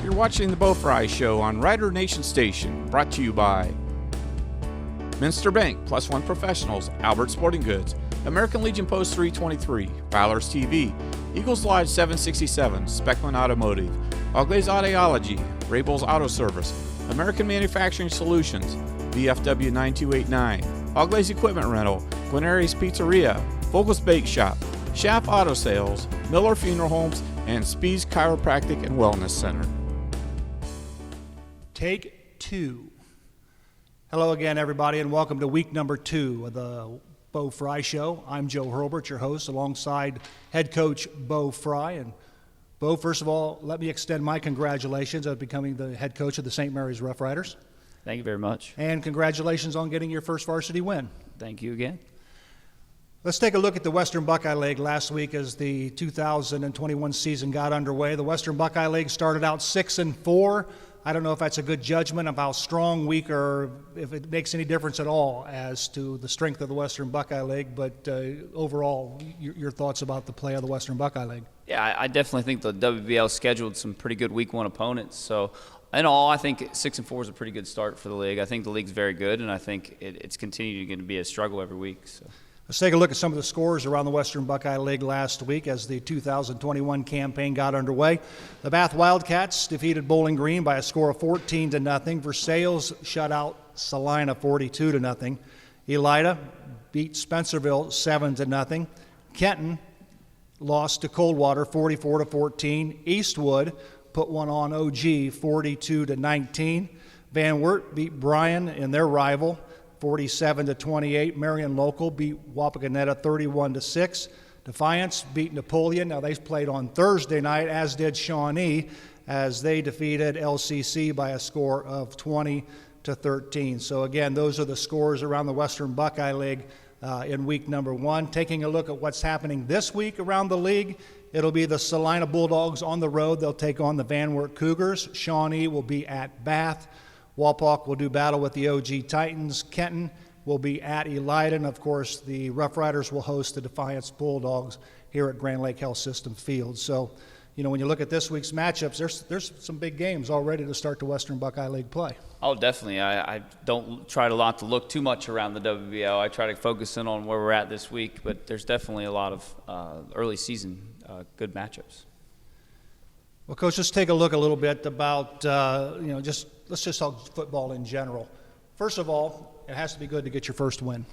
You're watching the Bo Frye Show on Rider Nation Station, brought to you by Minster Bank, Plus One Professionals, Albert Sporting Goods, American Legion Post 323, Fowler's TV, Eagles Lodge 767, Speckman Automotive, Auglaze Audiology, Rabel's Auto Service, American Manufacturing Solutions, VFW 9289, Auglaze Equipment Rental, Guarneri's Pizzeria, Vogel's Bake Shop, Schaff Auto Sales, Miller Funeral Homes, and Spees Chiropractic and Wellness Center. Take two. Hello again, everybody, and welcome to week number 2 of the Bo Frye Show. I'm Joe Hurlburt, your host, alongside head coach Bo Frye. And Bo, first of all, let me extend my congratulations on becoming the head coach of the St. Mary's Roughriders. Thank you very much. And congratulations on getting your first varsity win. Thank you again. Let's take a look at the Western Buckeye League last week as the 2021 season got underway. The Western Buckeye League started out 6-4. I don't know if that's a good judgment of how strong, weak, or if it makes any difference at all as to the strength of the Western Buckeye League, but overall, your thoughts about the play of the Western Buckeye League? Yeah, I definitely think the WBL scheduled some pretty good week 1 opponents. So, in all, I think 6-4 is a pretty good start for the league. I think the league's very good, and I think it's continuing to be a struggle every week. So. Let's take a look at some of the scores around the Western Buckeye League last week as the 2021 campaign got underway. The Bath Wildcats defeated Bowling Green by a score of 14-0. Versailles shut out Salina 42-0. Elida beat Spencerville 7-0. Kenton lost to Coldwater 44-14. Eastwood put one on OG 42-19. Van Wert beat Bryan in their rival 47-28. Marion Local beat Wapakoneta 31-6. Defiance beat Napoleon. Now they played on Thursday night, as did Shawnee, as they defeated LCC by a score of 20-13. So again, those are the scores around the Western Buckeye League in week number 1. Taking a look at what's happening this week around the league, it'll be the Salina Bulldogs on the road. They'll take on the Van Wert Cougars. Shawnee will be at Bath. Walpock will do battle with the OG Titans. Kenton will be at Elida. And, of course, the Rough Riders will host the Defiance Bulldogs here at Grand Lake Health System Field. So, you know, when you look at this week's matchups, there's some big games already to start the Western Buckeye League play. Oh, definitely. I don't try to look too much around the WBL. I try to focus in on where we're at this week, but there's definitely a lot of early season good matchups. Well, Coach, let's take a look a little bit about, let's just talk football in general. First of all, it has to be good to get your first win.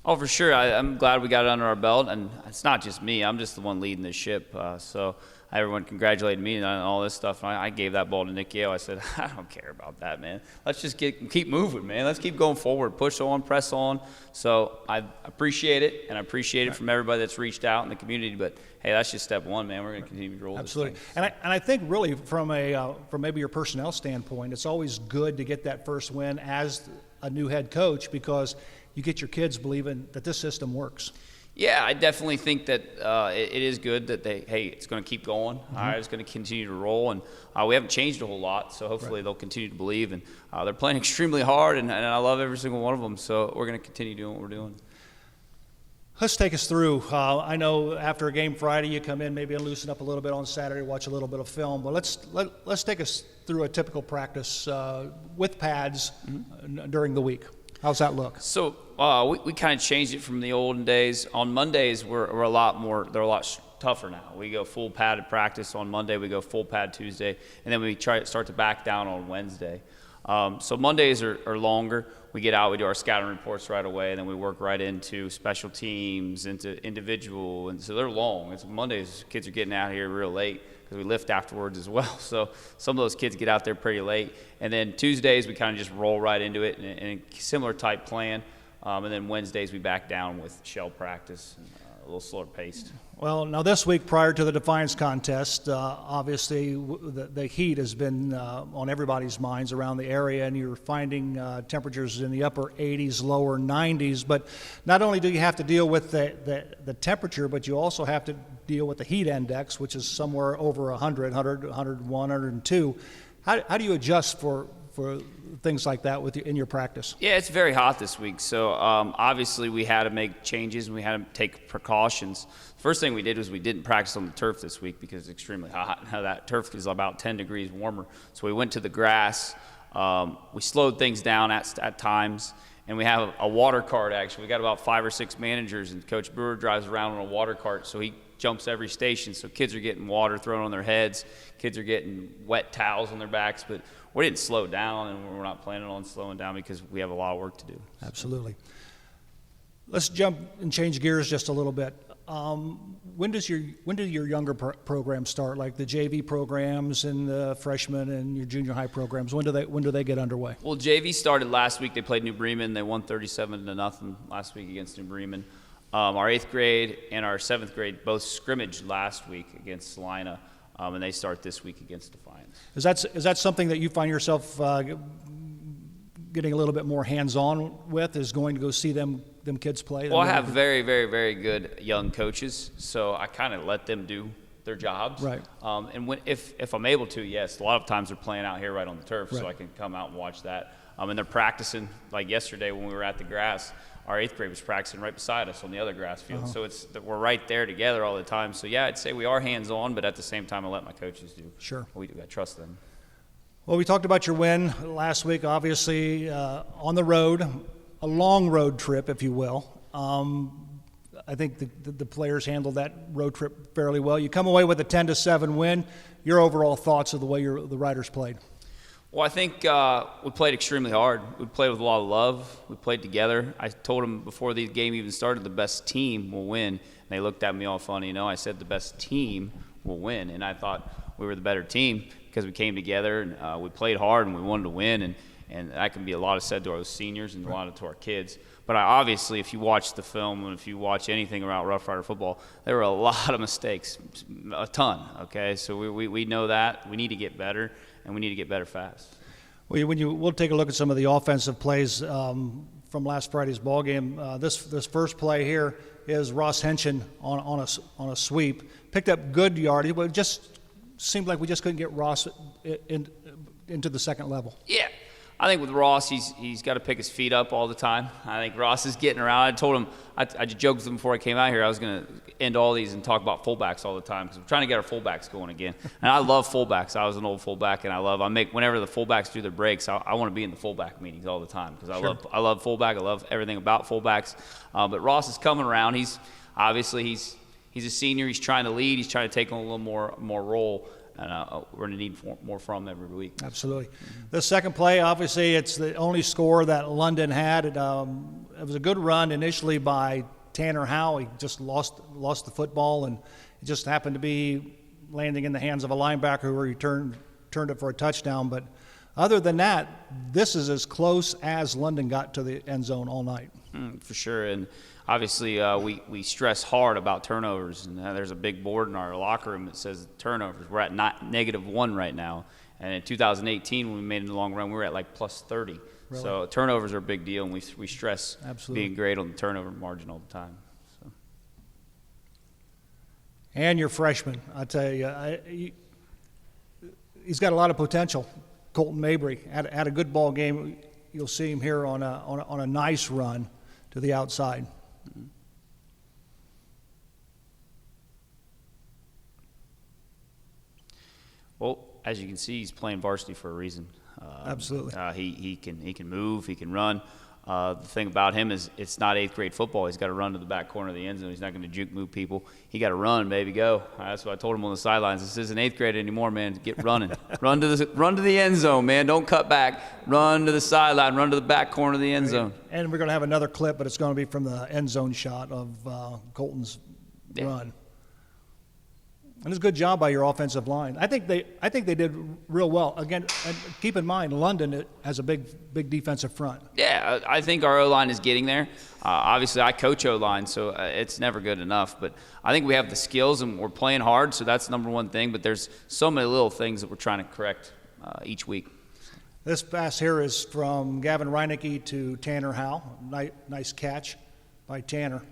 Oh, for sure. I'm glad we got it under our belt, and it's not just me. I'm just the one leading the ship. So everyone congratulated me on all this stuff. And I gave that ball to Nick Yale. I said, I don't care about that, man. Let's just keep moving, man. Let's keep going forward. Push on, press on. So I appreciate it, and I appreciate it from everybody that's reached out in the community. But hey, that's just step one, man. We're going to continue to roll Absolutely. this thing. And I think really from maybe your personnel standpoint, it's always good to get that first win as a new head coach because you get your kids believing that this system works. Yeah, I definitely think that it is good that it's going to keep going. Mm-hmm. All right, it's going to continue to roll, and we haven't changed a whole lot, so hopefully they'll continue to believe. And they're playing extremely hard, and I love every single one of them, so we're going to continue doing what we're doing. Let's take us through. I know after a game Friday, you come in maybe and loosen up a little bit on Saturday, watch a little bit of film. But let's take us through a typical practice with pads during the week. How's that look? So we kind of changed it from the olden days. On Mondays, they're a lot tougher now. We go full padded practice on Monday. We go full pad Tuesday, and then we start to back down on Wednesday. So Mondays are longer. We get out, we do our scouting reports right away, and then we work right into special teams, into individual, and so they're long. It's Mondays, kids are getting out here real late because we lift afterwards as well. So some of those kids get out there pretty late. And then Tuesdays, we kind of just roll right into it in a similar type plan. And then Wednesdays, we back down with shell practice, and a little slower paced. Well, now this week prior to the Defiance contest, obviously the heat has been on everybody's minds around the area, and you're finding temperatures in the upper 80s, lower 90s. But not only do you have to deal with the temperature, but you also have to deal with the heat index, which is somewhere over 100, 101, 102. How do you adjust for for things like that in your practice? Yeah, it's very hot this week, so obviously we had to make changes and we had to take precautions. First thing we did was we didn't practice on the turf this week because it's extremely hot. Now that turf is about 10 degrees warmer, so we went to the grass. We slowed things down at times, and we have a water cart. Actually, we got about 5 or 6 managers, and Coach Brewer drives around on a water cart, so he jumps every station. So kids are getting water thrown on their heads, kids are getting wet towels on their backs, but we didn't slow down, and we're not planning on slowing down because we have a lot of work to do. Absolutely. Let's jump and change gears just a little bit. When do your younger programs start, like the JV programs and the freshmen and your junior high programs? When do they get underway? Well, JV started last week. They played New Bremen. They won 37-0 last week against New Bremen. Our 8th grade and our 7th grade both scrimmaged last week against Salina, and they start this week against Defiance. Is that something that you find yourself getting a little bit more hands-on with, is going to go see them kids play? Well, I have very, very, very good young coaches, so I kind of let them do their jobs. Right. And if I'm able to, yes, a lot of times they're playing out here right on the turf, right. So I can come out and watch that. And they're practicing, like yesterday when we were at the grass, our 8th grade was practicing right beside us on the other grass field. So we're right there together all the time. So, yeah, I'd say we are hands-on, but at the same time I let my coaches do. Sure. We do. I trust them. Well, we talked about your win last week, obviously, on the road, a long road trip, if you will. I think the players handled that road trip fairly well. You come away with a 10-7 win. Your overall thoughts of the way the Riders played? Well, I think we played extremely hard. We played with a lot of love. We played together. I told them before the game even started, the best team will win. And they looked at me all funny. I said the best team will win. And I thought we were the better team because we came together and we played hard and we wanted to win. And that can be a lot of said to our seniors and a lot to our kids. But obviously, if you watch the film and if you watch anything about Roughrider football, there were a lot of mistakes, a ton, okay? So we know that. We need to get better, and we need to get better fast. Well, we'll take a look at some of the offensive plays from last Friday's ball game. This first play here is Ross Henshin on a sweep. Picked up good yardage, but it just seemed like we just couldn't get Ross into the second level. Yeah. I think with Ross, he's got to pick his feet up all the time. I think Ross is getting around. I told him, I joked with him before I came out here, I was going to end all these and talk about fullbacks all the time because we're trying to get our fullbacks going again. And I love fullbacks. I was an old fullback, and whenever the fullbacks do their breaks, I want to be in the fullback meetings all the time because I love fullback. I love everything about fullbacks. But Ross is coming around. He's a senior. He's trying to lead. He's trying to take on a little more role. And we're going to need more from him every week. Absolutely. The second play, obviously, it's the only score that London had. It was a good run initially by Tanner Howe. He just lost the football, and it just happened to be landing in the hands of a linebacker where he turned it for a touchdown. But other than that, this is as close as London got to the end zone all night. For sure. And obviously, we stress hard about turnovers, and there's a big board in our locker room that says turnovers. We're at -1 right now, and in 2018, when we made it in the long run, we were at like +30. Really? So turnovers are a big deal, and we stress Absolutely. Being great on the turnover margin all the time. So. And your freshman, I tell you, he's got a lot of potential. Colton Mabry had a good ball game. You'll see him here on a nice run to the outside. Well, as you can see, he's playing varsity for a reason. Absolutely. He can move. He can run. The thing about him is it's not 8th grade football. He's got to run to the back corner of the end zone. He's not going to juke move people. He got to run, baby, go. That's what I told him on the sidelines. This isn't 8th grade anymore, man. Get running. run to the end zone, man. Don't cut back. Run to the sideline. Run to the back corner of the end zone. And we're going to have another clip, but it's going to be from the end zone shot of Colton's run. And it's a good job by your offensive line. I think they did real well. Again, keep in mind, London has a big defensive front. Yeah, I think our O-line is getting there. Obviously, I coach O-line, so it's never good enough. But I think we have the skills, and we're playing hard, so that's number one thing. But there's so many little things that we're trying to correct each week. This pass here is from Gavin Reinecke to Tanner Howe. Nice catch by Tanner.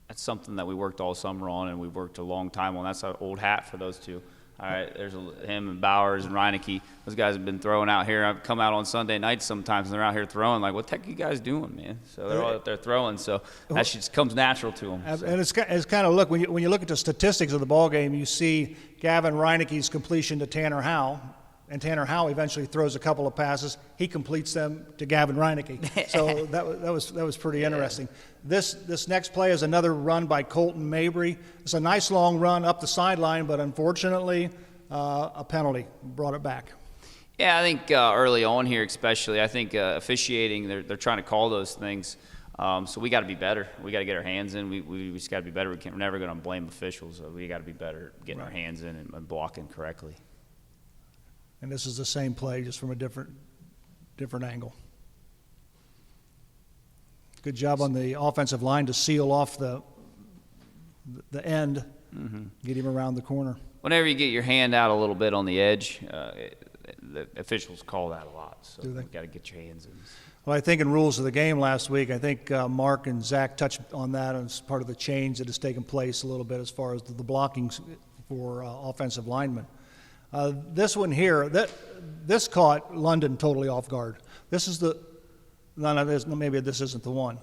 That's something that we worked all summer on, and we worked a long time on. That's an old hat for those two. All right, there's him and Bowers and Reineke. Those guys have been throwing out here. I've come out on Sunday nights sometimes, and they're out here throwing. Like, what the heck are you guys doing, man? So they're all out there throwing. So that just comes natural to them. So. And it's kind of, look, when you look at the statistics of the ball game, you see Gavin Reineke's completion to Tanner Howe, and Tanner Howe eventually throws a couple of passes. He completes them to Gavin Reineke. So that was pretty interesting. This next play is another run by Colton Mabry. It's a nice long run up the sideline, but unfortunately a penalty brought it back. Yeah, I think early on here especially, I think officiating, they're trying to call those things. So we got to be better. We got to get our hands in. We just got to be better. We're never going to blame officials. We got to be better at getting our hands in and blocking correctly. And this is the same play, just from a different angle. Good job on the offensive line to seal off the end, get him around the corner. Whenever you get your hand out a little bit on the edge, the officials call that a lot. So you got to get your hands in. Well, I think in rules of the game last week, I think Mark and Zach touched on that as part of the change that has taken place a little bit as far as the blocking for offensive linemen. This one here, this caught London totally off guard. This is maybe this isn't the one.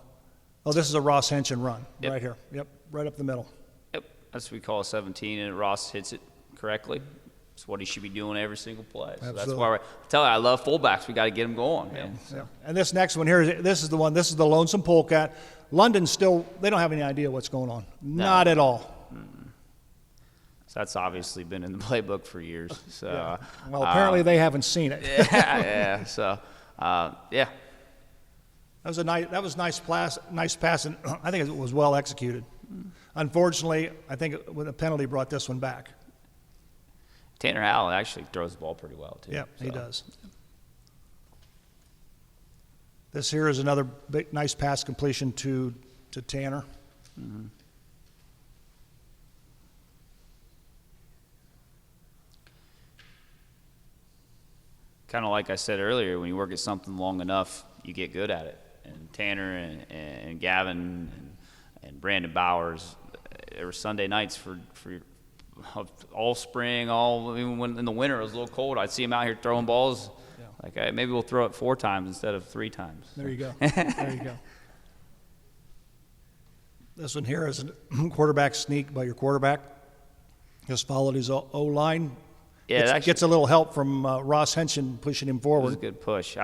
Oh, this is a Ross Henshin run right here. Yep, right up the middle. Yep, that's what we call a 17, and Ross hits it correctly. It's what he should be doing every single play. So that's why I tell you, I love fullbacks. We got to get them going, man. So. Yeah. And this next one here, this is the one. This is the lonesome polecat. London still, they don't have any idea what's going on. No. Not at all. So that's obviously been in the playbook for years. So, well, apparently they haven't seen it. yeah. So, yeah. That was nice pass, and I think it was well executed. Unfortunately, I think with a penalty brought this one back. Tanner Howell actually throws the ball pretty well too. Yeah, so. He does. This here is another nice pass completion to Tanner. Mm-hmm. Kind of like I said earlier, when you work at something long enough, you get good at it. And Tanner and Gavin and Brandon Bowers, there were Sunday nights for all spring, even when in the winter it was a little cold, I'd see them out here throwing balls. Yeah. Like, hey, maybe we'll throw it 4 times instead of 3 times. There you go. There you go. This one here is a quarterback sneak by your quarterback. Just followed his O-line. Yeah, gets a little help from Ross Henshin pushing him forward. It was a good push.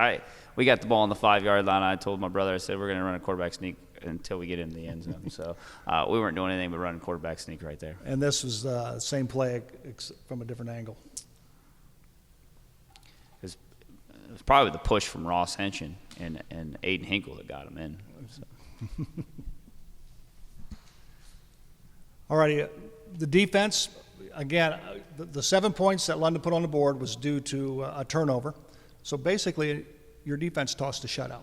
We got the ball on the 5-yard line. I told my brother, I said, we're going to run a quarterback sneak until we get into the end zone. So we weren't doing anything but running quarterback sneak right there. And this was the same play from a different angle. It was probably the push from Ross Henshin and Aiden Hinkle that got him in. So. All righty, the defense, again, the 7 points that London put on the board was due to a turnover. So basically, your defense tossed a shutout.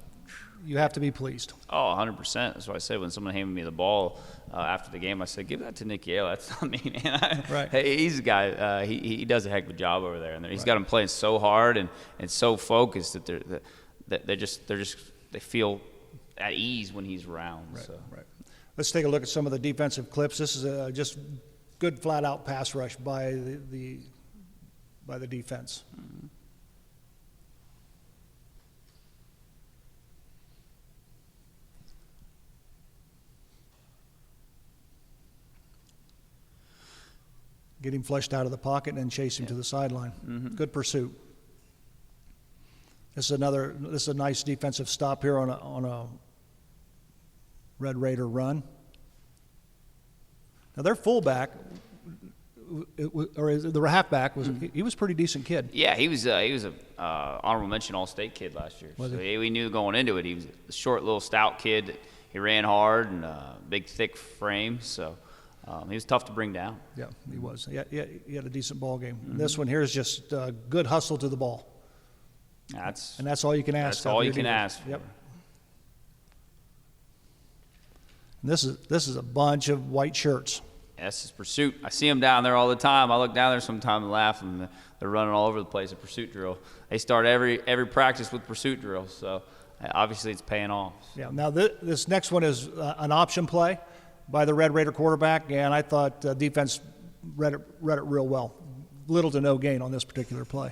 You have to be pleased. Oh, 100%. That's what I said when someone handed me the ball after the game. I said, give that to Nick Yale. That's not me, man. Right. Hey, he's a guy. He does a heck of a job over there. And he's got him playing so hard and so focused that they feel at ease when he's around. Right, so. Right. Let's take a look at some of the defensive clips. This is just good flat-out pass rush by the defense. Mm-hmm. Get him flushed out of the pocket and then chase him to the sideline. Mm-hmm. Good pursuit. This is a nice defensive stop here on a Red Raider run. Now their fullback, or the halfback, he was a pretty decent kid. Yeah, he was a honorable mention All-State kid last year. So we knew going into it he was a short, little, stout kid. He ran hard and big, thick frame. So. He was tough to bring down. Yeah, he was. He had a decent ball game. Mm-hmm. This one here is just good hustle to the ball. That's all you can ask. That's all you can ask for. Yep. And this is a bunch of white shirts. Yes, it's pursuit. I see them down there all the time. I look down there sometimes and laugh, and they're running all over the place at pursuit drill. They start every practice with pursuit drill, so obviously it's paying off. Yeah. Now this next one is an option play by the Red Raider quarterback, and I thought defense read it real well. little to no gain on this particular play.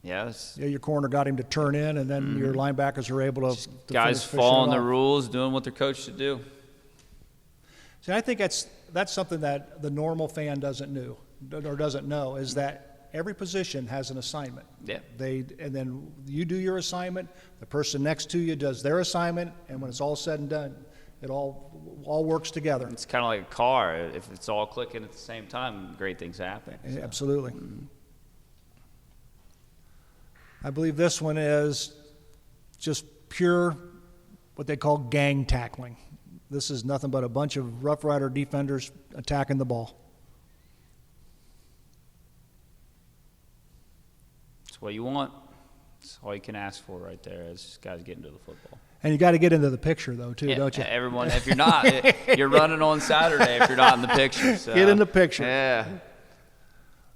Yes. Yeah, your corner got him to turn in, and then your linebackers are able to Guys following the rules, doing what they're coached to do. See, I think that's something that the normal fan doesn't know is that every position has an assignment. Yeah. And then you do your assignment, the person next to you does their assignment, and when it's all said and done, it all works together. It's kind of like a car. If it's all clicking at the same time, great things happen. So. Absolutely. I believe this one is just pure what they call gang tackling. This is nothing but a bunch of Roughrider defenders attacking the ball. That's what you want. That's all you can ask for right there as guys get into the football. And you got to get into the picture, though, too, yeah, don't you? Everyone, if you're not, you're running on Saturday if you're not in the picture. So. Get in the picture. Yeah.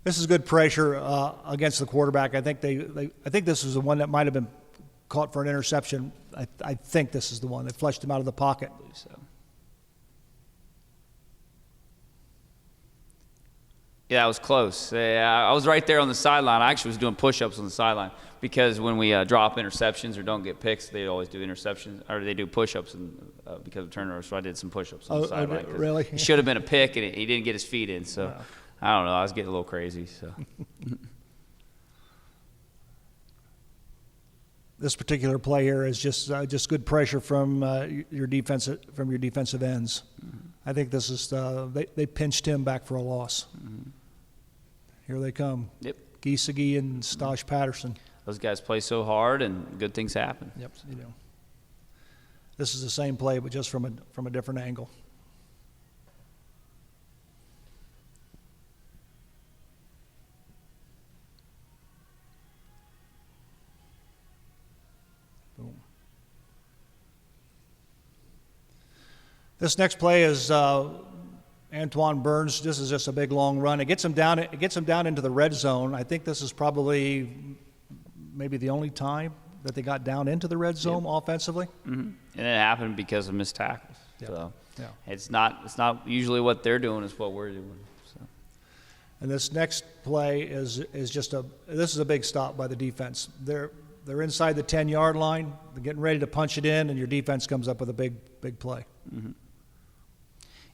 This is good pressure against the quarterback. I think I think this was the one that might have been caught for an interception. I think this is the one that flushed him out of the pocket. I believe so. Yeah, it was close. I was right there on the sideline. I actually was doing push-ups on the sideline because when we drop interceptions or don't get picks, they always do interceptions or they do push-ups because of turnovers. So I did some push-ups on the sideline. Really? It should have been a pick, and he didn't get his feet in. So I don't know. I was getting a little crazy. So. This particular play here is just good pressure from your defensive ends. Mm-hmm. I think this is they pinched him back for a loss. Mm-hmm. Here they come. Yep. Giesecke and Stosh Patterson. Those guys play so hard, and good things happen. Yep. You know. This is the same play, but just from a different angle. Boom. This next play is Antoine Burns. This is just a big long run. It gets him down into the red zone. I think this is probably maybe the only time that they got down into the red zone offensively. Mm-hmm. And it happened because of missed tackles. Yep. So yeah. It's not usually what they're doing is what we're doing. So. And this next play is just this is a big stop by the defense. They're inside the 10-yard line. They're getting ready to punch it in, and your defense comes up with a big play. Mm-hmm.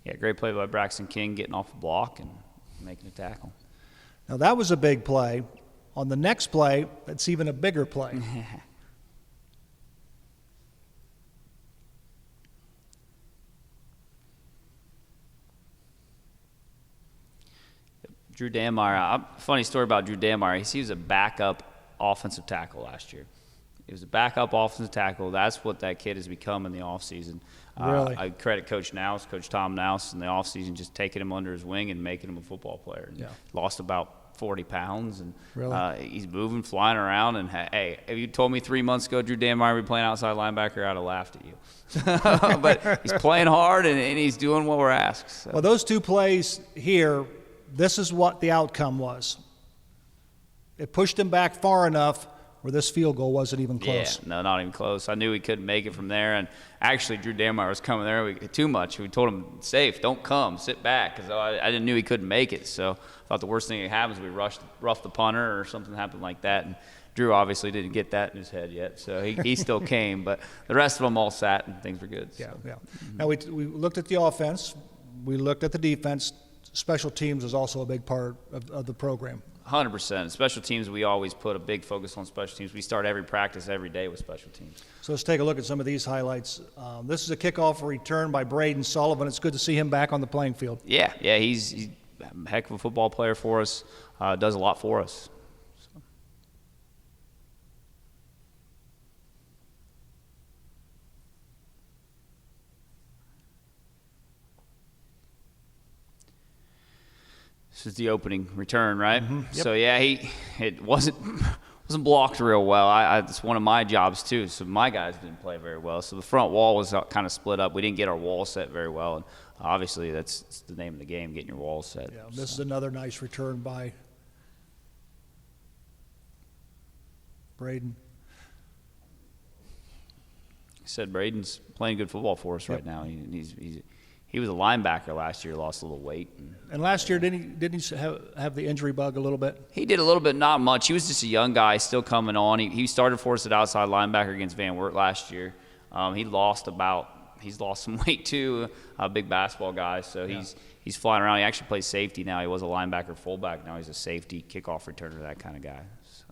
Yeah, great play by Braxton King, getting off the block and making a tackle. Now that was a big play. On the next play, that's even a bigger play. Drew Danmeyer. Funny story about Drew Danmeyer. He was a backup offensive tackle last year. He was a backup offensive tackle. That's what that kid has become in the offseason. Really? I credit Coach Tom Nous, in the offseason just taking him under his wing and making him a football player. And lost about 40 pounds. And really? He's moving, flying around. And, hey, if you told me 3 months ago Drew Danmeyer would be playing outside linebacker, I'd have laughed at you. But he's playing hard, and he's doing what we're asked. So. Well, those two plays here, this is what the outcome was. It pushed him back far enough where this field goal wasn't even close. Yeah, no, not even close. I knew he couldn't make it from there. And actually, Drew Danmeyer was coming there too much. We told him, safe, don't come, sit back, because I didn't know he couldn't make it. So I thought the worst thing that happened was we roughed the punter or something happened like that. And Drew obviously didn't get that in his head yet, so he still came. But the rest of them all sat, and things were good. Yeah, so. yeah. Mm-hmm. Now, we looked at the offense. We looked at the defense. Special teams is also a big part of the program. 100%. Special teams, we always put a big focus on special teams. We start every practice every day with special teams. So let's take a look at some of these highlights. This is a kickoff return by Braden Sullivan. It's good to see him back on the playing field. Yeah, he's a heck of a football player for us. Does a lot for us. So. This is the opening return, right? Mm-hmm. Yep. So yeah, it wasn't blocked real well. It's one of my jobs too. So my guys didn't play very well. So the front wall was kind of split up. We didn't get our wall set very well, and obviously that's the name of the game: getting your wall set. Yeah, this is another nice return by Braden. said, Braden's playing good football for us right now. He was a linebacker last year, lost a little weight. And last year, didn't he have the injury bug a little bit? He did a little bit, not much. He was just a young guy still coming on. He started for us at outside linebacker against Van Wert last year. He's lost some weight too, a big basketball guy. So he's flying around. He actually plays safety now. He was a linebacker fullback. Now he's a safety, kickoff returner, that kind of guy. So.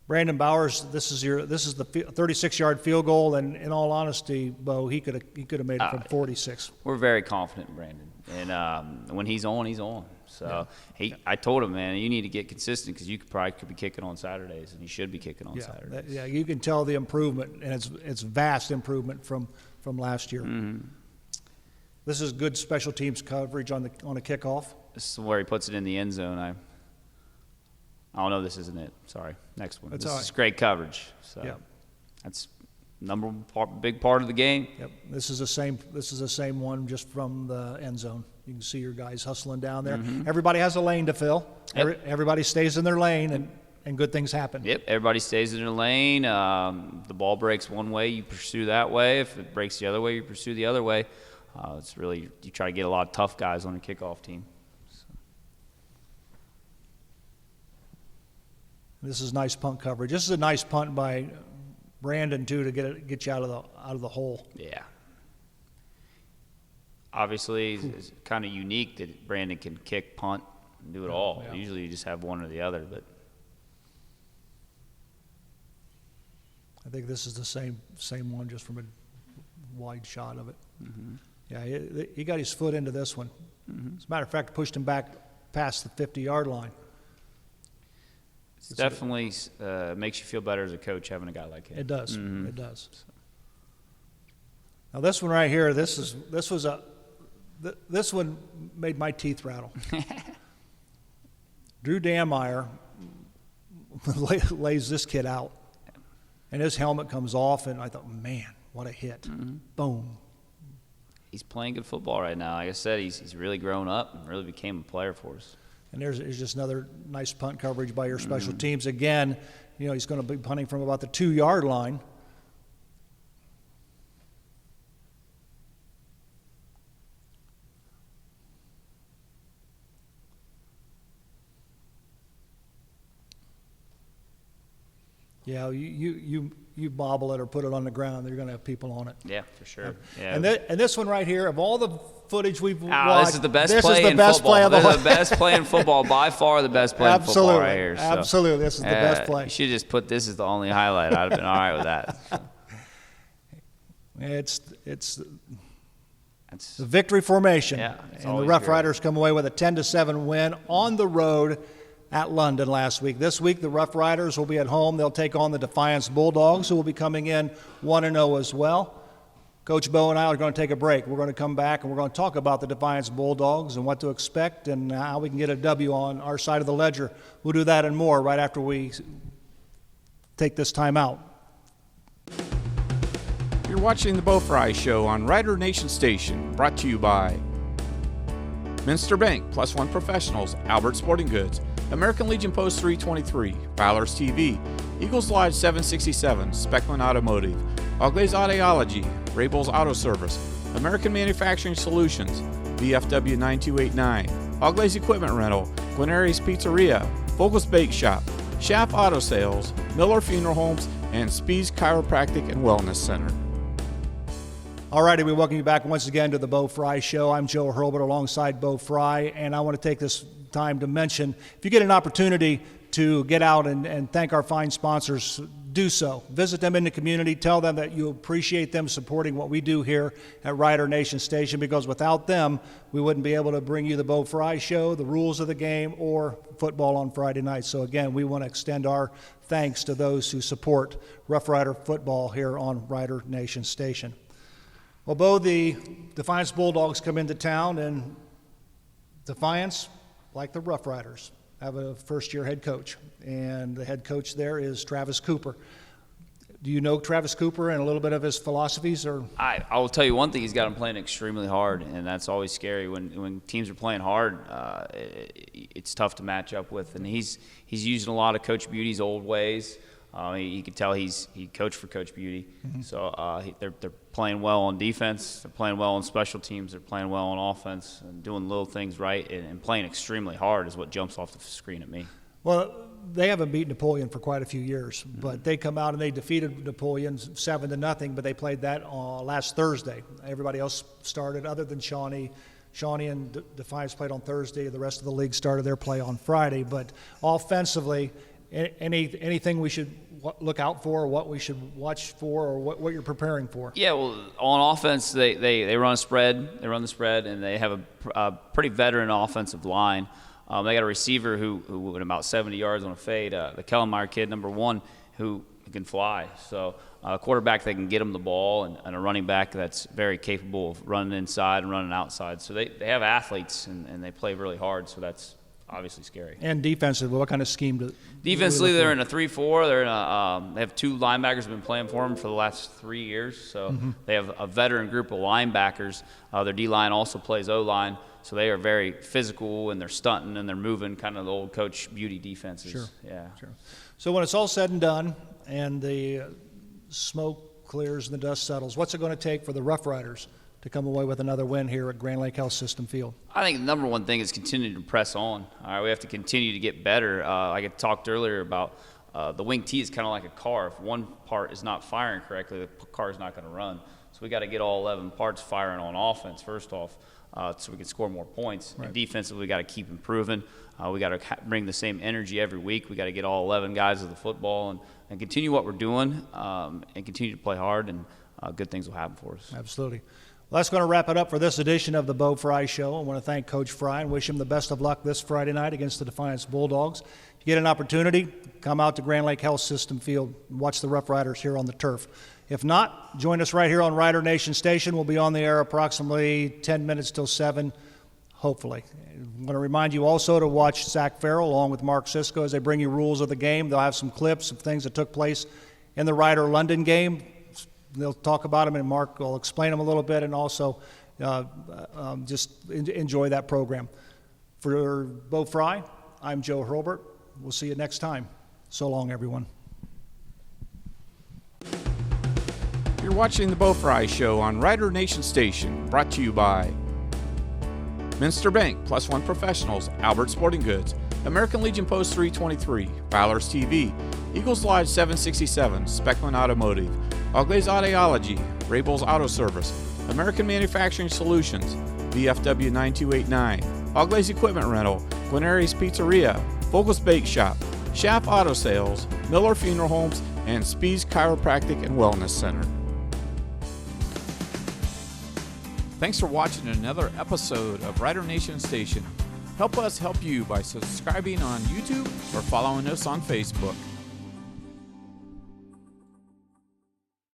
Brandon Bowers, this is the 36-yard field goal, and in all honesty, Bo, he could have made it from 46. We're very confident in Brandon, and when he's on, he's on. So I told him, man, you need to get consistent because you could be kicking on Saturdays, and he should be kicking on Saturdays. You can tell the improvement, and it's vast improvement from last year. Mm-hmm. This is good special teams coverage on a kickoff. This is where he puts it in the end zone. Oh no, this isn't it. Sorry, next one. This is great coverage. So that's big part of the game. Yep, this is the same one just from the end zone. You can see your guys hustling down there. Mm-hmm. Everybody has a lane to fill. Yep. Everybody stays in their lane, and good things happen. Yep, everybody stays in their lane. The ball breaks one way, you pursue that way. If it breaks the other way, you pursue the other way. It's really, you try to get a lot of tough guys on a kickoff team. This is nice punt coverage. This is a nice punt by Brandon too to get you out of the hole. Yeah. Obviously, it's kind of unique that Brandon can kick, punt, and do it all. Yeah. Usually, you just have one or the other. But I think this is the same one, just from a wide shot of it. Mm-hmm. Yeah, he got his foot into this one. Mm-hmm. As a matter of fact, pushed him back past the 50-yard line. It definitely makes you feel better as a coach having a guy like him. It does. Mm-hmm. It does. Now this one right here, this one made my teeth rattle. Drew Dameyer lays this kid out, and his helmet comes off, and I thought, man, what a hit! Mm-hmm. Boom. He's playing good football right now. Like I said, he's really grown up and really became a player for us. And there's just another nice punt coverage by your special teams. Again, he's going to be punting from about the 2-yard line. Yeah, you bobble it or put it on the ground, they're going to have people on it. Yeah, for sure. Yeah. And this one right here, of all the footage we've watched, this is the best play in football. This is the best play in football, by far the best play in football right here. So, absolutely, this is the best play. You should just put this as the only highlight. I'd have been all right with that. It's the victory formation. Yeah, and the Roughriders come away with a 10-7 win on the road at London last week. This week, the Roughriders will be at home. They'll take on the Defiance Bulldogs, who will be coming in 1-0 as well. Coach Bo and I are going to take a break. We're going to come back, and we're going to talk about the Defiance Bulldogs and what to expect and how we can get a W on our side of the ledger. We'll do that and more right after we take this time out. You're watching the Bo Frye Show on Rider Nation Station, brought to you by Minster Bank, Plus One Professionals, Albert Sporting Goods, American Legion Post 323, Fowler's TV, Eagles Lodge 767, Speckman Automotive, Auglaze Audiology, Rabel's Auto Service, American Manufacturing Solutions, VFW 9289, Auglaze Equipment Rental, Guarneri's Pizzeria, Vogel's Bake Shop, Schaff Auto Sales, Miller Funeral Homes, and Spees Chiropractic and Wellness Center. All righty, we welcome you back once again to the Bo Frye Show. I'm Joe Hurlburt alongside Bo Frye, and I want to take this time to mention, if you get an opportunity to get out and thank our fine sponsors, do so. Visit them in the community. Tell them that you appreciate them supporting what we do here at Rider Nation Station, because without them, we wouldn't be able to bring you the Bo Frye Show, the rules of the game, or football on Friday night. So again, we want to extend our thanks to those who support Roughrider Football here on Rider Nation Station. Well, Bo, the Defiance Bulldogs come into town, and Defiance, like the Roughriders, have a first-year head coach, and the head coach there is Travis Cooper. Do you know Travis Cooper and a little bit of his philosophies? Or I will tell you one thing: he's got him playing extremely hard, and that's always scary when teams are playing hard. It's tough to match up with, and he's using a lot of Coach Beauty's old ways. You can tell he coached for Coach Beauty. So they're playing well on defense. They're playing well on special teams. They're playing well on offense and doing little things right and playing extremely hard is what jumps off the screen at me. Well, they haven't beat Napoleon for quite a few years, but they come out and they defeated Napoleon 7-0, but they played that last Thursday. Everybody else started other than Shawnee. Shawnee and Defiance played on Thursday. The rest of the league started their play on Friday. But offensively, anything we should look out for, or what we should watch for, or what you're preparing for? Yeah, well, on offense, they run a spread. They run the spread, and they have a pretty veteran offensive line. They got a receiver who went about 70 yards on a fade, the Kellenmeyer kid, number 1, who can fly. So a quarterback that can get him the ball, and a running back that's very capable of running inside and running outside. So they have athletes, and they play really hard, so that's obviously scary. And defensively, what kind of scheme defensively, they're in a 3-4. They're in they have 2 linebackers who've been playing for them for the last 3 years. So they have a veteran group of linebackers. Their D-line also plays O-line. So they are very physical, and they're stunting, and they're moving, kind of the old Coach Beauty defenses. Sure. Yeah. Sure. So when it's all said and done and the smoke clears and the dust settles, what's it going to take for the Roughriders to come away with another win here at Grand Lake Health System Field? I think the number one thing is continuing to press on. All right, we have to continue to get better. Like I talked earlier about the wing tee is kind of like a car. If one part is not firing correctly, the car is not going to run. So we got to get all 11 parts firing on offense first off, so we can score more points. Right. And defensively, we got to keep improving. We got to bring the same energy every week. We got to get all 11 guys of the football and continue what we're doing and continue to play hard, and good things will happen for us. Absolutely. Well, that's going to wrap it up for this edition of the Bo Frye Show. I want to thank Coach Frye and wish him the best of luck this Friday night against the Defiance Bulldogs. If you get an opportunity, come out to Grand Lake Health System Field and watch the Roughriders here on the turf. If not, join us right here on Rider Nation Station. We'll be on the air approximately 10 minutes till 7, hopefully. I want to remind you also to watch Zach Farrell along with Mark Sisko as they bring you rules of the game. They'll have some clips of things that took place in the Rider London game. They'll talk about them, and Mark will explain them a little bit, and also just enjoy that program. For Bo Frye, I'm Joe Hurlburt. We'll see you next time. So long, everyone. You're watching the Bo Frye Show on Rider Nation Station, brought to you by Minster Bank, Plus One Professionals, Albert Sporting Goods, American Legion Post 323, Fowler's TV, Eagles Lodge 767, Speckman Automotive, Auglai's Audiology, Rabel's Auto Service, American Manufacturing Solutions, VFW 9289, Auglai's Equipment Rental, Guarneri's Pizzeria, Vogel's Bake Shop, Schaff Auto Sales, Miller Funeral Homes, and Speed's Chiropractic and Wellness Center. Thanks for watching another episode of Rider Nation Station. Help us help you by subscribing on YouTube or following us on Facebook.